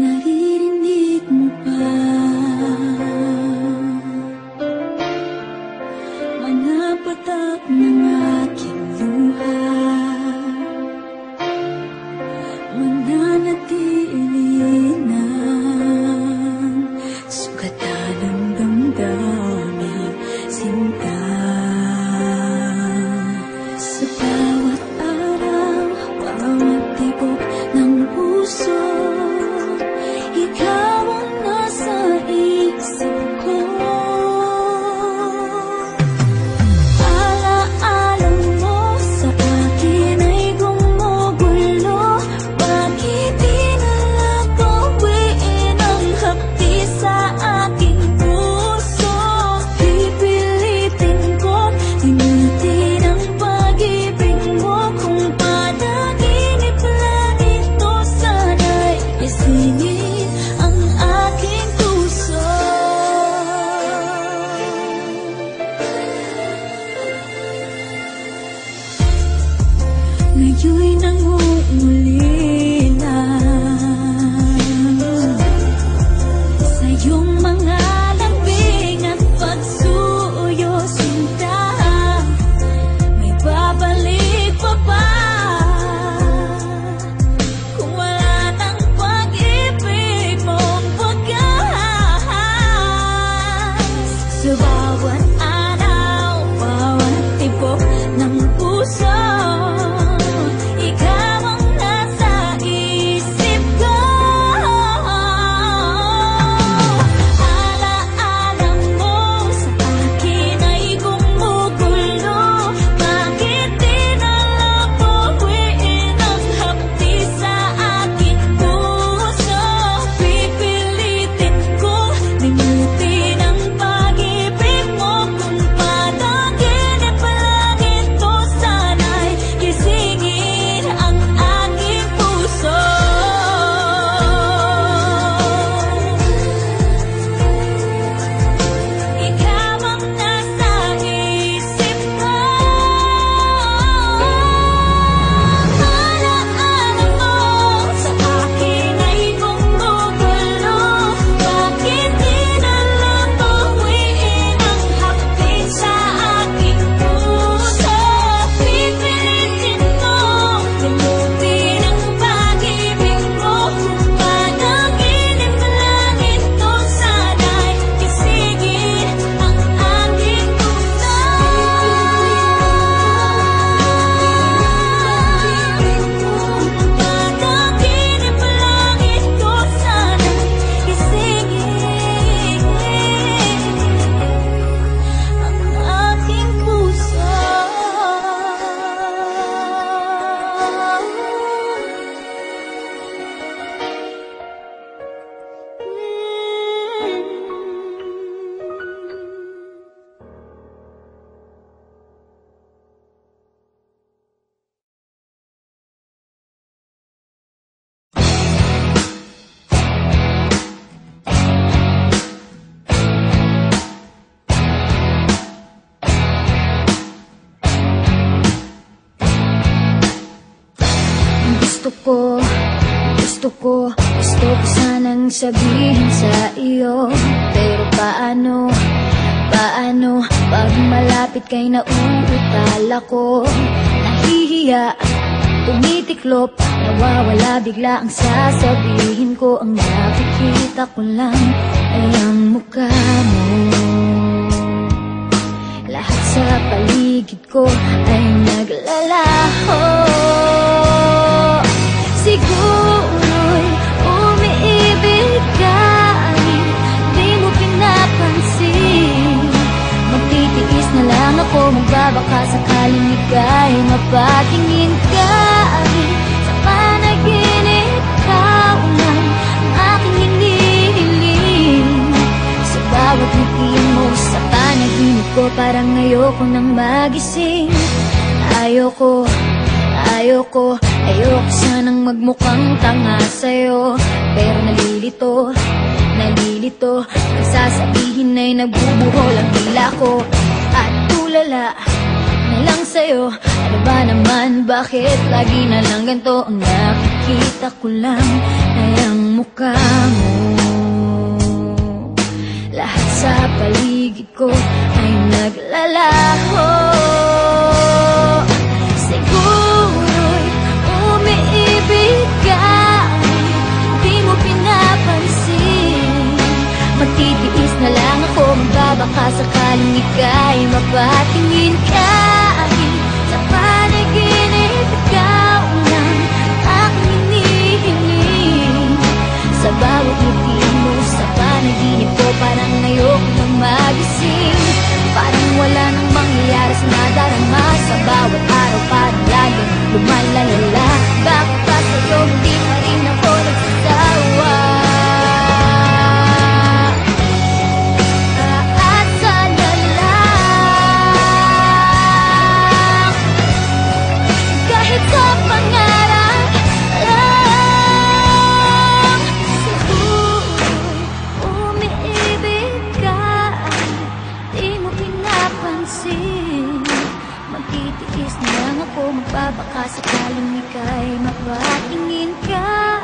Naririnig mo ba mga patak ng aking luha? Mananatili ng sugatan ng damdamin, sinta. Sa bawat araw, bawat tibok ng puso, ikaw ang nasa isip ko. Alaala mo sa akin ay gumugulo. Bakit di na lang bawiin ang hapdi sa aking puso? Pipilitin kong limutin ang pag-ibig mo. Kung panaginip lang ito, sana'y gisingin ang aking puso. Ngayon'y nangungulila sa iyong mga lambing at pagsuyo, sinta. May babalik pa ba kung wala ng pag-ibig mong wagas? Sa bawat araw, bawat tibok ng puso, ikaw ang nasa isip ko. Alaala mo sa akin ay gumugulo. Bakit di na lang bawiin ang hapdi sa aking puso? Pipilitin kong limutin ang pag-ibig mo. Kung panaginip lang ito, sana'y gisingin ang aking puso. Ikaw ang nasa isip ko. Alaala mo sa akin ay gumugulo. Bakit di na lang bawiin ang hapdi sa aking puso? Pipilitin kong limutin ang pag-ibig mo. Kung panaginip lang ito, sana'y gisingin ang aking puso. Kung panaginip lang ito, sana'y gisingin ang aking puso. Gusto ko sanang sabihin sa iyo, pero paano pag malapit kay nauutal ako? Nahihiya, tumitiklop, nawawala bigla ang sasabihin ko. Ang nakikita ko lang ay ang mukha mo. Lahat sa paligid ko ay naglalaho. Siguro'y umiibig ka, di mo pinapansin. Magtitiis na lang ako, magbabaka sakaling ika'y mapatingin ka. Sa panaginip, ikaw lang ang aking hinihiling. Sa bawat ngiti mo sa panaginip ko, parang ayoko nang magising. Ayoko sanang magmukhang tanga sa'yo, pero nalilito. Ang sasabihin ay nagbubuhol ang dila ko. At tulala na lang sa'yo, ano ba naman, bakit lagi na lang ganito? Ang nakikita ko lang ay ang mukha mo. Lahat sa paligid ko ay naglalaho. Siguro'y umiibig ka, di mo pinapansin. Magtitiis na lang ako, magbabaka sakaling ika'y mapatingin ka. Sa panaginip ikaw lang aking hinihiling. Sa bawat ngiti mo sa panaginip ko, parang ayoko nang magising. Parang wala nang mangyayari sa nadarama. Sa bawat araw parang lalong lumalalala. Bakit ba sa'yo hindi pa rin ako nagsasawa? Aasa na lang, kahit sa pangarap lang. Siguro'y umiibig ka, di mo pinapansin. Magtitiis na lang ako, magbabaka sakaling ika'y mapatingin ka.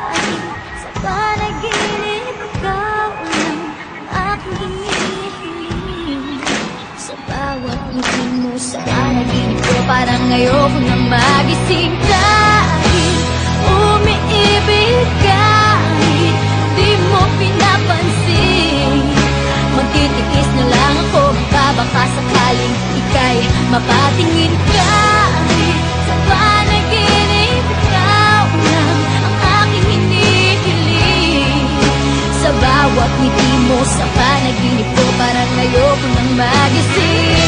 Sa panaginip ikaw lang aking hinihiling. Sa bawat ngiti mo sa panaginip ko, parang ayoko nang magising. Kahit umiibig ka, di mo pinapansin. Magtitiis na lang ako, magbabaka sakaling ika'y mapatingin ka. Sa panaginip ikaw lang ang aking hinihiling. Sa bawat ngiti mo sa panaginip ko, parang ayoko nang magising.